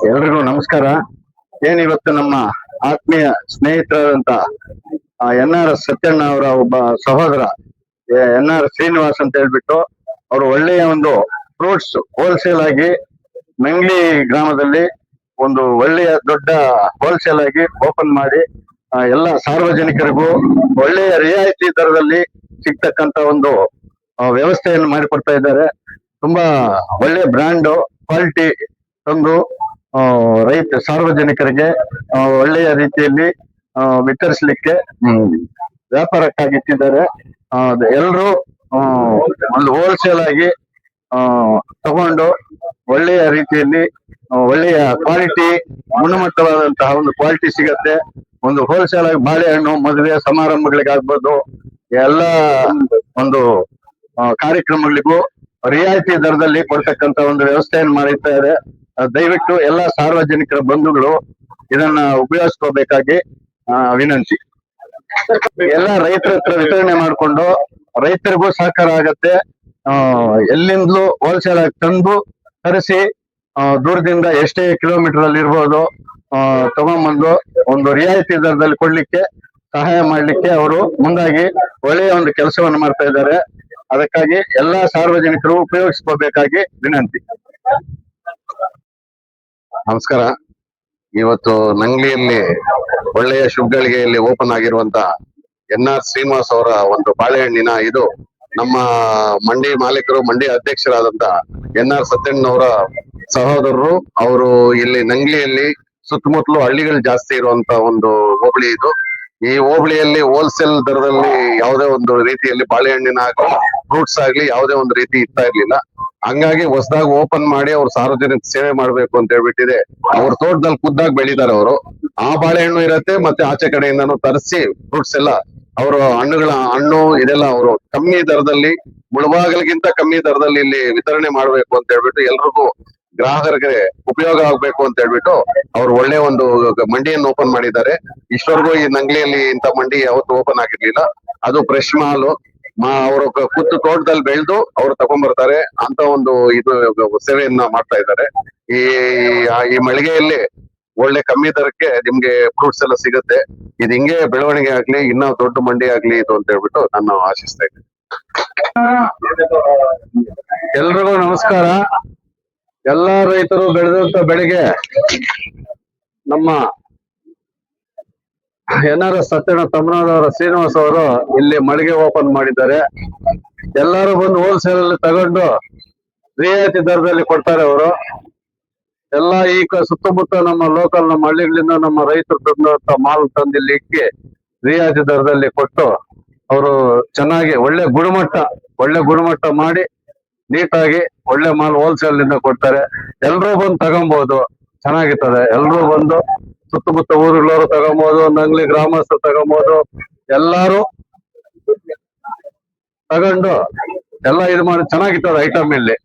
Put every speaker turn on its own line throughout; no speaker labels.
ಎಲ್ರಿಗೂ ನಮಸ್ಕಾರ. ಏನಿವತ್ತು ನಮ್ಮ ಆತ್ಮೀಯ ಸ್ನೇಹಿತರಾದಂತ NR ಸತ್ಯಣ್ಣ ಅವರ ಒಬ್ಬ ಸಹೋದರ NR ಶ್ರೀನಿವಾಸ್ ಅಂತ ಹೇಳ್ಬಿಟ್ಟು ಅವರು ಒಳ್ಳೆಯ ಒಂದು ಫ್ರೂಟ್ಸ್ ಹೋಲ್ಸೇಲ್ ಆಗಿ ನಂಗ್ಲಿ ಗ್ರಾಮದಲ್ಲಿ ಒಂದು ಒಳ್ಳೆಯ ದೊಡ್ಡ ಹೋಲ್ಸೇಲ್ ಆಗಿ ಓಪನ್ ಮಾಡಿ ಎಲ್ಲ ಸಾರ್ವಜನಿಕರಿಗೂ ಒಳ್ಳೆಯ ರಿಯಾಯಿತಿ ದರದಲ್ಲಿ ಸಿಗ್ತಕ್ಕಂತ ಒಂದು ವ್ಯವಸ್ಥೆಯನ್ನು ಮಾಡಿಕೊಡ್ತಾ ಇದ್ದಾರೆ. ತುಂಬಾ ಒಳ್ಳೆ ಬ್ರ್ಯಾಂಡ್ ಕ್ವಾಲಿಟಿ ತಂದು ರೈತ ಸಾರ್ವಜನಿಕರಿಗೆ ಒಳ್ಳೆಯ ರೀತಿಯಲ್ಲಿ ವಿತರಿಸಲಿಕ್ಕೆ ವ್ಯಾಪಾರಕ್ಕಾಗಿ ಇಟ್ಟಿದ್ದಾರೆ. ಎಲ್ಲರೂ ಒಂದು ಹೋಲ್ಸೇಲ್ ಆಗಿ ತಗೊಂಡು ಒಳ್ಳೆಯ ರೀತಿಯಲ್ಲಿ ಒಳ್ಳೆಯ ಕ್ವಾಲಿಟಿ ಗುಣಮಟ್ಟವಾದಂತಹ ಒಂದು ಕ್ವಾಲಿಟಿ ಸಿಗತ್ತೆ. ಒಂದು ಹೋಲ್ಸೇಲ್ ಆಗಿ ಬಾಳೆಹಣ್ಣು ಮದುವೆ ಸಮಾರಂಭಗಳಿಗಾಗ್ಬೋದು ಎಲ್ಲ ಒಂದು ಕಾರ್ಯಕ್ರಮಗಳಿಗೂ ರಿಯಾಯಿತಿ ದರದಲ್ಲಿ ಕೊಡ್ತಕ್ಕಂತ ಒಂದು ವ್ಯವಸ್ಥೆಯನ್ನು ಮಾಡಿರ್ತಾರೆ. ದಯವಿಟ್ಟು ಎಲ್ಲ ಸಾರ್ವಜನಿಕರ ಬಂಧುಗಳು ಇದನ್ನ ಉಪಯೋಗಿಸ್ಕೋಬೇಕಾಗಿ ವಿನಂತಿ. ಎಲ್ಲ ರೈತರ ಹತ್ರ ವಿತರಣೆ ಮಾಡಿಕೊಂಡು ರೈತರಿಗೂ ಸಹಕಾರ ಆಗತ್ತೆ. ಎಲ್ಲಿಂದಲೂ ಹೋಲ್ಸೇಲ್ ಆಗಿ ತಂದು ತರಿಸಿ ದೂರದಿಂದ ಎಷ್ಟೇ ಕಿಲೋಮೀಟರ್ ಅಲ್ಲಿ ಇರ್ಬೋದು ತಗೊಂಡ್ಬಂದು ಒಂದು ರಿಯಾಯಿತಿ ದರದಲ್ಲಿ ಕೊಡ್ಲಿಕ್ಕೆ ಸಹಾಯ ಮಾಡ್ಲಿಕ್ಕೆ ಅವರು ಮುಂದಾಗಿ ಒಳ್ಳೆಯ ಒಂದು ಕೆಲಸವನ್ನು ಮಾಡ್ತಾ ಇದ್ದಾರೆ. ಅದಕ್ಕಾಗಿ ಎಲ್ಲಾ ಸಾರ್ವಜನಿಕರು ಉಪಯೋಗಿಸ್ಕೋಬೇಕಾಗಿ ವಿನಂತಿ.
ನಮಸ್ಕಾರ. ಇವತ್ತು ನಂಗ್ಲಿಯಲ್ಲಿ ಒಳ್ಳೆಯ ಶುಭಗಳಿಗೆಯಲ್ಲಿ ಓಪನ್ ಆಗಿರುವಂತ NR ಶ್ರೀನಿವಾಸ್ ಅವರ ಒಂದು ಬಾಳೆಹಣ್ಣಿನ ಇದು ನಮ್ಮ ಮಂಡಿ ಮಾಲೀಕರು ಮಂಡಿ ಅಧ್ಯಕ್ಷರಾದಂತ NR ಸತ್ಯಣ್ಣವರ ಸಹೋದರರು. ಅವರು ಇಲ್ಲಿ ನಂಗ್ಲಿಯಲ್ಲಿ ಸುತ್ತಮುತ್ತಲು ಹಳ್ಳಿಗಳು ಜಾಸ್ತಿ ಇರುವಂತ ಒಂದು ಹೋಬಳಿ ಇದು. ಈ ಹೋಬಳಿಯಲ್ಲಿ ಹೋಲ್ಸೇಲ್ ದರದಲ್ಲಿ ಯಾವುದೇ ಒಂದು ರೀತಿಯಲ್ಲಿ ಬಾಳೆಹಣ್ಣಿನ ಆಗಲಿ ಫ್ರೂಟ್ಸ್ ಆಗ್ಲಿ ಯಾವುದೇ ಒಂದು ರೀತಿ ಇರ್ತಾ ಇರ್ಲಿಲ್ಲ. ಹಂಗಾಗಿ ಹೊಸದಾಗಿ ಓಪನ್ ಮಾಡಿ ಅವ್ರು ಸಾರ್ವಜನಿಕ ಸೇವೆ ಮಾಡ್ಬೇಕು ಅಂತ ಹೇಳ್ಬಿಟ್ಟಿದೆ. ಅವ್ರ ತೋಟದಲ್ಲಿ ಖುದ್ದಾಗಿ ಬೆಳಿತಾರೆ ಅವರು. ಆ ಬಾಳೆಹಣ್ಣು ಇರತ್ತೆ, ಮತ್ತೆ ಆಚೆ ಕಡೆಯಿಂದನೂ ತರಿಸಿ ಫ್ರೂಟ್ಸ್ ಎಲ್ಲ ಅವರು ಹಣ್ಣು ಇದೆಲ್ಲ ಅವರು ಕಮ್ಮಿ ದರದಲ್ಲಿ ಮುಳಬಾಗಿಲಿಗಿಂತ ಕಮ್ಮಿ ದರದಲ್ಲಿ ಇಲ್ಲಿ ವಿತರಣೆ ಮಾಡ್ಬೇಕು ಅಂತ ಹೇಳ್ಬಿಟ್ಟು ಎಲ್ರಿಗೂ ಗ್ರಾಹಕರಿಗೆ ಉಪಯೋಗ ಆಗ್ಬೇಕು ಅಂತ ಹೇಳ್ಬಿಟ್ಟು ಅವ್ರು ಒಳ್ಳೆ ಒಂದು ಮಂಡಿಯನ್ನು ಓಪನ್ ಮಾಡಿದ್ದಾರೆ. ಇಷ್ಟವರೆಗೂ ಈ ನಂಗ್ಲಿಯಲ್ಲಿ ಇಂಥ ಮಂಡಿ ಯಾವತ್ತು ಓಪನ್ ಆಗಿರ್ಲಿಲ್ಲ. ಅದು ಫ್ರೆಶ್ ಮಾಲು ಅವರು ಖುದ್ದು ತೋಟದಲ್ಲಿ ಬೆಳೆದು ಅವ್ರು ತಗೊಂಡ್ಬರ್ತಾರೆ ಅಂತ ಒಂದು ಇದು ಸೇವೆಯನ್ನ ಮಾಡ್ತಾ ಇದ್ದಾರೆ. ಈ ಮಳಿಗೆಯಲ್ಲಿ ಒಳ್ಳೆ ಕಮ್ಮಿ ದರಕ್ಕೆ ನಿಮ್ಗೆ ಫ್ರೂಟ್ಸ್ ಎಲ್ಲ ಸಿಗುತ್ತೆ. ಇದು ಹಿಂಗೆ ಬೆಳವಣಿಗೆ ಆಗ್ಲಿ, ಇನ್ನ ದೊಡ್ಡ ಮಂಡಿ ಆಗ್ಲಿ ಇದು ಅಂತ ಹೇಳ್ಬಿಟ್ಟು ನಾನು ಆಶಿಸ್ತಾ ಇದ್ದೀನಿ.
ಎಲ್ರಿಗೂ ನಮಸ್ಕಾರ. ಎಲ್ಲಾ ರೈತರು ಬೆಳೆದಂತ ಬೆಳೆಗೆ ನಮ್ಮ NR ಸತ್ಯಣ್ಣ ತಮ್ಮನವರ ಶ್ರೀನಿವಾಸ್ ಅವರು ಇಲ್ಲಿ ಮಳಿಗೆ ಓಪನ್ ಮಾಡಿದ್ದಾರೆ. ಎಲ್ಲರೂ ಬಂದು ಹೋಲ್ಸೇಲ್ ಅಲ್ಲಿ ತಗೊಂಡು ರಿಯಾಯಿತಿ ದರದಲ್ಲಿ ಕೊಡ್ತಾರೆ ಅವರು. ಎಲ್ಲ ಈ ಸುತ್ತಮುತ್ತ ನಮ್ಮ ಲೋಕಲ್ ನಮ್ಮ ಹಳ್ಳಿಗಳಿಂದ ನಮ್ಮ ರೈತರು ತಂದಂತ ಮಾಲ್ ತಂದಿಲ್ಲಿ ಇಕ್ಕಿ ರಿಯಾಯಿತಿ ದರದಲ್ಲಿ ಕೊಟ್ಟು ಅವರು ಚೆನ್ನಾಗಿ ಒಳ್ಳೆ ಗುಣಮಟ್ಟ ಮಾಡಿ ನೀಟಾಗಿ ಒಳ್ಳೆ ಮಾಲ್ ಹೋಲ್ಸೇಲ್ ನಿಂದ ಕೊಡ್ತಾರೆ. ಎಲ್ರೂ ಬಂದು ತಗೊಬಹುದು, ಚೆನ್ನಾಗಿರ್ತದೆ. ಎಲ್ರೂ ಬಂದು ಸುತ್ತಮುತ್ತ ಊರುಗಳವರು ತಗೊಬಹುದು, ನಂಗ್ಲಿ ಗ್ರಾಮಸ್ಥರು ತಗೊಬಹುದು. ಎಲ್ಲಾರು ತಗೊಂಡು ಎಲ್ಲ ಇದು ಮಾಡಿ ಚೆನ್ನಾಗಿರ್ತದೆ ಐಟಮ್ ಇಲ್ಲಿ.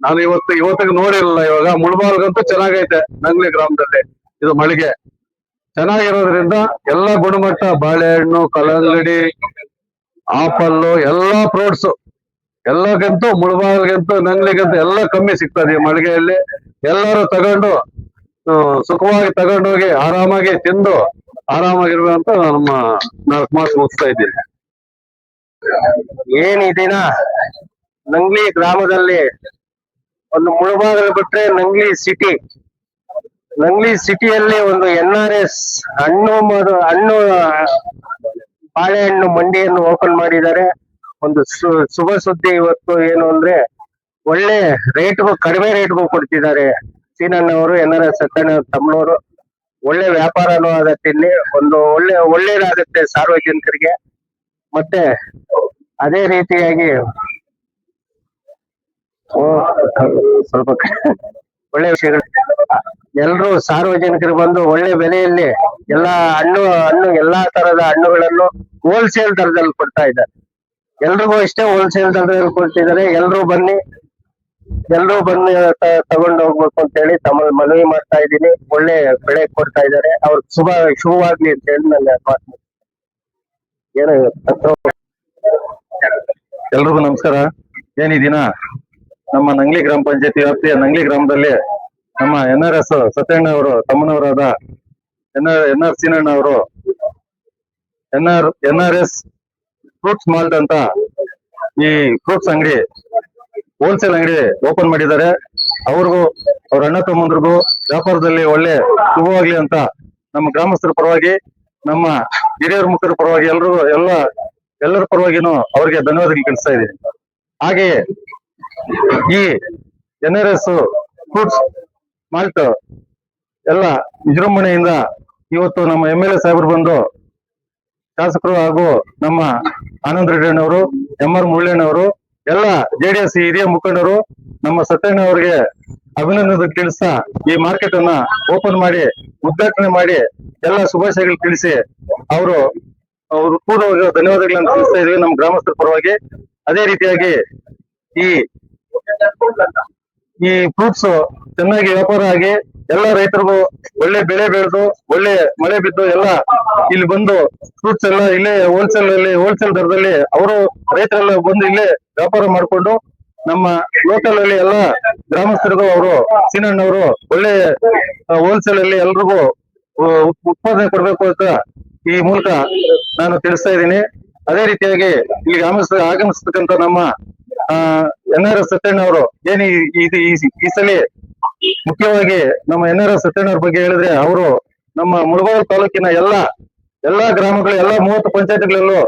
ನಾನು ಇವತ್ತಿಗೆ ನೋಡಿರಲಿಲ್ಲ. ಇವಾಗ ಮುಳಬಾಲ್ಗಂತೂ ಚೆನ್ನಾಗೈತೆ. ನಂಗ್ಲಿ ಗ್ರಾಮದಲ್ಲಿ ಇದು ಮಳಿಗೆ ಚೆನ್ನಾಗಿರೋದ್ರಿಂದ ಎಲ್ಲ ಗುಣಮಟ್ಟ ಬಾಳೆಹಣ್ಣು, ಕಲ್ಲಂಗಡಿ, ಆಪಲ್ಲು, ಎಲ್ಲಾ ಫ್ರೂಟ್ಸ್ ಎಲ್ಲಗಂತೂ ಮುಳಬಾಗಿಲಿಗಂತೂ ನಂಗ್ಲಿಗಂತೂ ಎಲ್ಲ ಕಮ್ಮಿ ಸಿಗ್ತದೆ ಈ ಮಳಿಗೆಯಲ್ಲಿ. ಎಲ್ಲರೂ ತಗೊಂಡು ಸುಖವಾಗಿ ತಗೊಂಡೋಗಿ ಆರಾಮಾಗಿ ತಿಂದು ಆರಾಮಾಗಿರುವಂತ ನಮ್ಮ 4 ಮಾತು ಮುಗಿಸ್ತಾ ಇದ್ದೀನಿ.
ಏನ್ ಈ ದಿನ ನಂಗ್ಲಿ ಗ್ರಾಮದಲ್ಲಿ ಒಂದು ಮುಳಬಾಗಿಲು ಬಿಟ್ರೆ ನಂಗ್ಲಿ ಸಿಟಿಯಲ್ಲಿ ಒಂದು NRS ಹಣ್ಣು ಬಾಳೆಹಣ್ಣು ಮಂಡಿಯನ್ನು ಓಪನ್ ಮಾಡಿದ್ದಾರೆ. ಒಂದು ಶುಭ ಸುದ್ದಿ ಇವತ್ತು ಏನು ಅಂದ್ರೆ ಒಳ್ಳೆ ಕಡಿಮೆ ರೇಟ್ಗೂ ಕೊಡ್ತಿದ್ದಾರೆ. ಸೀನಣ್ಣವರು NR ಸತ್ಯಣ್ಣ ತಮ್ಮನವರು ಒಳ್ಳೆ ವ್ಯಾಪಾರನೂ ಆಗತ್ತೆ. ಇಲ್ಲಿ ಒಂದು ಒಳ್ಳೇದಾಗತ್ತೆ ಸಾರ್ವಜನಿಕರಿಗೆ. ಮತ್ತೆ ಅದೇ ರೀತಿಯಾಗಿ ಸ್ವಲ್ಪ ಒಳ್ಳೆ ವಿಷಯಗಳು ಎಲ್ರೂ ಸಾರ್ವಜನಿಕರು ಬಂದು ಒಳ್ಳೆ ಬೆಲೆಯಲ್ಲಿ ಎಲ್ಲಾ ಹಣ್ಣು ಎಲ್ಲಾ ತರದ ಹಣ್ಣುಗಳನ್ನು ಹೋಲ್ಸೇಲ್ ದರದಲ್ಲಿ ಕೊಡ್ತಾ ಇದ್ದಾರೆ. ಎಲ್ರಿಗೂ ಇಷ್ಟೇ ಹೋಲ್ಸೇಲ್ ದರದಲ್ಲಿ ಕೊಡ್ತಿದ್ದಾರೆ. ಎಲ್ರೂ ಬನ್ನಿ ತಗೊಂಡು ಹೋಗ್ಬೇಕು ಅಂತ ಹೇಳಿ ತಮ್ಮ ಮನವಿ ಮಾಡ್ತಾ ಇದ್ದೀನಿ. ಒಳ್ಳೆ ಬೆಳೆ ಕೊಡ್ತಾ ಇದ್ದಾರೆ. ಅವ್ರಿಗೆ ಶುಭವಾಗ್ಲಿ ಅಂತ ಹೇಳಿ ನನ್ನ ಮಾತು.
ಎಲ್ರಿಗೂ ನಮಸ್ಕಾರ. ಏನ್ ಈ ದಿನ ನಮ್ಮ ನಂಗ್ಲಿ ಗ್ರಾಮ ಪಂಚಾಯತಿ ವ್ಯಾಪ್ತಿಯ ನಂಗ್ಲಿ ಗ್ರಾಮದಲ್ಲಿ ನಮ್ಮ NRS ಸತ್ಯಣ್ಣ ಅವರು ತಮ್ಮನವರಾದ ಎನ್ ಆರ್ ಸೀನಣ್ಣ ಅವರು NRS ಫ್ರೂಟ್ಸ್ ಮಾಲ್ಟ್ ಅಂತ ಈ ಫ್ರೂಟ್ಸ್ ಅಂಗಡಿ ಹೋಲ್ಸೇಲ್ ಅಂಗಡಿ ಓಪನ್ ಮಾಡಿದ್ದಾರೆ. ಅವ್ರಿಗೂ ಅವ್ರ ಅಣ್ಣ ತಮ್ಮಂದ್ರಿಗೂ ವ್ಯಾಪಾರದಲ್ಲಿ ಒಳ್ಳೆ ಶುಭವಾಗ್ಲಿ ಅಂತ ನಮ್ಮ ಗ್ರಾಮಸ್ಥರ ಪರವಾಗಿ, ನಮ್ಮ ಹಿರಿಯರ ಮುಖರ ಪರವಾಗಿ ಎಲ್ಲರ ಪರವಾಗಿನೂ ಅವ್ರಿಗೆ ಧನ್ಯವಾದಗಳು ತಿಳಿಸ್ತಾ ಇದ್ದೀನಿ. ಹಾಗೆಯೇ ಈ NRS ಫ್ರೂಟ್ಸ್ ಮಾಲ್ಟ್ ಎಲ್ಲ ವಿಜೃಂಭಣೆಯಿಂದ ಇವತ್ತು ನಮ್ಮ MLA ಸಾಹೇಬರು ಬಂದು, ಶಾಸಕರು ಹಾಗೂ ನಮ್ಮ ಆನಂದ್ ರೆಡ್ಡಿಯಣ್ಣವರು, MR ಮುಳ್ಳಣ್ಣವರು, ಎಲ್ಲ JDS ಹಿರಿಯ ಮುಖಂಡರು ನಮ್ಮ ಸತ್ಯಣ್ಣ ಅವರಿಗೆ ಅಭಿನಂದನೆ ತಿಳಿಸ್ತಾ ಈ ಮಾರ್ಕೆಟ್ ಅನ್ನ ಓಪನ್ ಮಾಡಿ ಉದ್ಘಾಟನೆ ಮಾಡಿ ಎಲ್ಲ ಶುಭಾಶಯಗಳು ತಿಳಿಸಿ ಅವರು ಪೂರ್ವವಾಗಿ ಧನ್ಯವಾದಗಳನ್ನು ತಿಳಿಸ್ತಾ ಇದೀವಿ ನಮ್ಮ ಗ್ರಾಮಸ್ಥರ ಪರವಾಗಿ. ಅದೇ ರೀತಿಯಾಗಿ ಈ ಫ್ರೂಟ್ಸ್ ಚೆನ್ನಾಗಿ ವ್ಯಾಪಾರ ಆಗಿ ಎಲ್ಲ ರೈತರಿಗೂ ಒಳ್ಳೆ ಬೆಳೆ ಬೆಳೆದು ಒಳ್ಳೆ ಮಳೆ ಬಿದ್ದು ಎಲ್ಲ ಇಲ್ಲಿ ಬಂದು ಫ್ರೂಟ್ಸ್ ಎಲ್ಲ ಇಲ್ಲೇ ಹೋಲ್ಸೇಲ್ ದರದಲ್ಲಿ ಅವರು ರೈತರೆಲ್ಲ ಬಂದು ಇಲ್ಲೇ ವ್ಯಾಪಾರ ಮಾಡಿಕೊಂಡು ನಮ್ಮ ಲೋಕಲ್ ಅಲ್ಲಿ ಎಲ್ಲ ಗ್ರಾಮಸ್ಥರಿಗೂ ಅವರು ಸೀನಣ್ಣವರು ಒಳ್ಳೆ ಹೋಲ್ಸೇಲ್ ಅಲ್ಲಿ ಎಲ್ರಿಗೂ ಉತ್ಪಾದನೆ ಕೊಡ್ಬೇಕು ಅಂತ ಈ ಮೂಲಕ ನಾನು ತಿಳಿಸ್ತಾ ಇದ್ದೀನಿ. ಅದೇ ರೀತಿಯಾಗಿ ಇಲ್ಲಿ ಆಗಮಿಸ್ತಕ್ಕಂತ ನಮ್ಮ NRS ಸತ್ಯಣ್ಣ ಅವರು ಏನು ಈ ಸಲ ಮುಖ್ಯವಾಗಿ ನಮ್ಮ NRS ಸತ್ಯಣ್ಣ ಅವ್ರ ಬಗ್ಗೆ ಹೇಳಿದ್ರೆ, ಅವರು ನಮ್ಮ ಮುಳಬಾಗಿಲು ತಾಲೂಕಿನ ಎಲ್ಲಾ ಗ್ರಾಮಗಳು, 30 ಪಂಚಾಯತ್ಗಳಲ್ಲೂ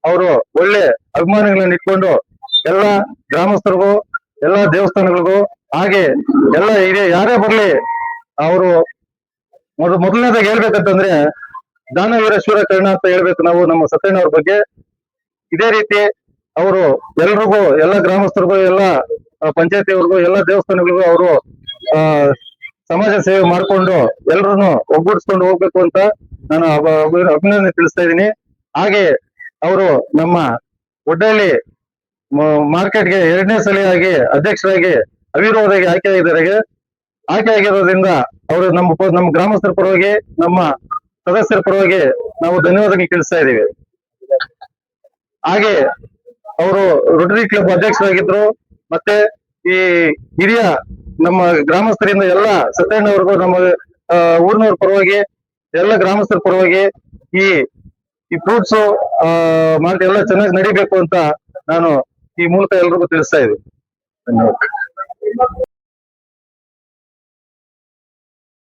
ಅವರು ಒಳ್ಳೆ ಅಭಿಮಾನಿಗಳನ್ನ ಇಟ್ಕೊಂಡು ಎಲ್ಲ ಗ್ರಾಮಸ್ಥರಿಗೂ, ಎಲ್ಲ ದೇವಸ್ಥಾನಗಳಿಗೂ, ಹಾಗೆ ಎಲ್ಲ ಹಿರಿಯ ಯಾರೇ ಬರ್ಲಿ ಅವರು ಮೊದಲನೇದಾಗಿ ಹೇಳ್ಬೇಕಂತಂದ್ರೆ ದಾನವೀರ ಶೂರ ಕರ್ಣ ಅಂತ ಹೇಳ್ಬೇಕು ನಾವು ನಮ್ಮ ಸತ್ಯಣ್ಣ ಅವ್ರ ಬಗ್ಗೆ. ಇದೇ ರೀತಿ ಅವರು ಎಲ್ರಿಗೂ, ಎಲ್ಲ ಗ್ರಾಮಸ್ಥರಿಗೂ, ಎಲ್ಲ ಪಂಚಾಯತಿಯವ್ರಿಗೂ, ಎಲ್ಲ ದೇವಸ್ಥಾನಗಳಿಗೂ ಅವರು ಸಮಾಜ ಸೇವೆ ಮಾಡ್ಕೊಂಡು ಎಲ್ರನ್ನು ಒಗ್ಗೂಡಿಸ್ಕೊಂಡು ಹೋಗ್ಬೇಕು ಅಂತ ನಾನು ಅಭಿನಂದನೆ ತಿಳಿಸ್ತಾ ಇದ್ದೀನಿ. ಹಾಗೆ ಅವರು ನಮ್ಮ ಒಡ್ಡಳ್ಳಿ ಮಾರ್ಕೆಟ್ಗೆ 2ನೇ ಸಲಿಯಾಗಿ ಅಧ್ಯಕ್ಷರಾಗಿ ಅವಿರೋಧವಾಗಿ ಆಯ್ಕೆ ಆಗಿರೋದ್ರಿಂದ ಅವರು ನಮ್ಮ ಗ್ರಾಮಸ್ಥರ ಪರವಾಗಿ, ನಮ್ಮ ಸದಸ್ಯರ ಪರವಾಗಿ ನಾವು ಧನ್ಯವಾದಗಳು ತಿಳಿಸ್ತಾ ಇದ್ದೀವಿ. ಹಾಗೆ ಅವರು ರೋಟರಿ ಕ್ಲಬ್ ಅಧ್ಯಕ್ಷರಾಗಿದ್ರು. ಮತ್ತೆ ಈ ಹಿರಿಯ ನಮ್ಮ ಗ್ರಾಮಸ್ಥರಿಂದ ಎಲ್ಲ ಸತ್ಯಣ್ಣವ್ರಿಗೂ, ನಮ್ಮ ಊರಿನವ್ರ ಪರವಾಗಿ, ಎಲ್ಲ ಗ್ರಾಮಸ್ಥರ ಪರವಾಗಿ ಈ ಫ್ರೂಟ್ಸ್ ಮಾರ್ಟ್ ಎಲ್ಲ ಚೆನ್ನಾಗಿ ನಡಿಬೇಕು ಅಂತ ನಾನು ಈ ಮೂಲಕ ಎಲ್ರಿಗೂ ತಿಳಿಸ್ತಾ ಇದ್ದೀನಿ. ಧನ್ಯವಾದ.